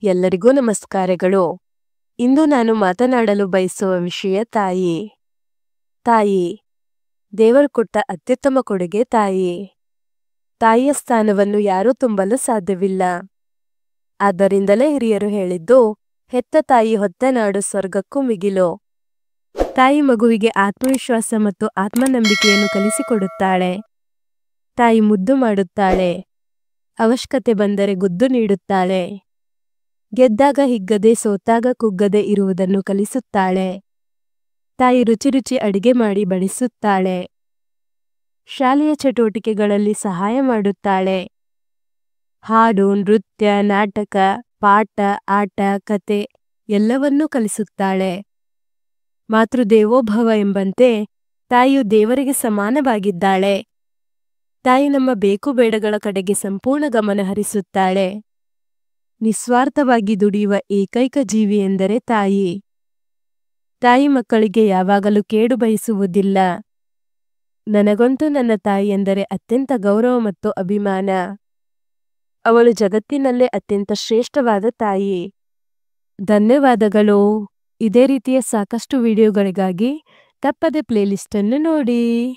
ಎಲ್ಲರಿಗೂ ನಮಸ್ಕಾರಗಳು. ಇಂದು ನಾನು ಮಾತನಾಡಲು ಬಯಸುವ ವಿಷಯ ತಾಯಿ. ತಾಯಿ ದೇವರು ಕೊಟ್ಟ ಅತ್ಯುತ್ತಮ ಕೊಡುಗೆ ತಾಯಿ. ತಾಯಿಯ ಸ್ಥಾನವನ್ನು ಯಾರೂ ತುಂಬಲು ಸಾಧ್ಯವಿಲ್ಲ. ಆದ್ದರಿಂದಲೇ ಹಿರಿಯರು ಹೇಳಿದ್ದು, ಹೆತ್ತ ತಾಯಿ ಹೊತ್ತ ನಾಡು ಸ್ವರ್ಗಕ್ಕೂ ಮಿಗಿಲು. ತಾಯಿ ಮಗುವಿಗೆ ಆತ್ಮವಿಶ್ವಾಸ ಮತ್ತು ಆತ್ಮನಂಬಿಕೆಯನ್ನು ಕಲಿಸಿಕೊಡುತ್ತಾಳೆ. ತಾಯಿ ಮುದ್ದು ಮಾಡುತ್ತಾಳೆ. ಅವಶ್ಯಕತೆ ಬಂದರೆ ಗುದ್ದು ನೀಡುತ್ತಾಳೆ. ಗೆದ್ದಾಗ ಹಿಗ್ಗದೆ ಸೋತಾಗ ಕುಗ್ಗದೆ ಇರುವುದನ್ನು ಕಲಿಸುತ್ತಾಳೆ. ತಾಯಿ ರುಚಿ ರುಚಿ ಅಡಿಗೆ ಮಾಡಿ ಬಡಿಸುತ್ತಾಳೆ. ಶಾಲೆಯ ಚಟುವಟಿಕೆಗಳಲ್ಲಿ ಸಹಾಯ ಮಾಡುತ್ತಾಳೆ. ಹಾಡು, ನೃತ್ಯ, ನಾಟಕ, ಪಾಠ, ಆಟ, ಕತೆ ಎಲ್ಲವನ್ನೂ ಕಲಿಸುತ್ತಾಳೆ. ಮಾತೃದೇವೋಭವ ಎಂಬಂತೆ ತಾಯಿಯು ದೇವರಿಗೆ ಸಮಾನವಾಗಿದ್ದಾಳೆ. ತಾಯಿ ನಮ್ಮ ಬೇಕು ಬೇಡಗಳ ಕಡೆಗೆ ಸಂಪೂರ್ಣ ಗಮನ ಹರಿಸುತ್ತಾಳೆ. ನಿಸ್ವಾರ್ಥವಾಗಿ ದುಡಿಯುವ ಏಕೈಕ ಜೀವಿ ಎಂದರೆ ತಾಯಿ. ತಾಯಿ ಮಕ್ಕಳಿಗೆ ಯಾವಾಗಲೂ ಕೇಡು ಬಯಸುವುದಿಲ್ಲ. ನನಗಂತೂ ನನ್ನ ತಾಯಿ ಎಂದರೆ ಅತ್ಯಂತ ಗೌರವ ಮತ್ತು ಅಭಿಮಾನ. ಅವಳು ಜಗತ್ತಿನಲ್ಲೇ ಅತ್ಯಂತ ಶ್ರೇಷ್ಠವಾದ ತಾಯಿ. ಧನ್ಯವಾದಗಳು. ಇದೇ ರೀತಿಯ ಸಾಕಷ್ಟು ವಿಡಿಯೋಗಳಿಗಾಗಿ ತಪ್ಪದೆ ಪ್ಲೇಲಿಸ್ಟನ್ನು ನೋಡಿ.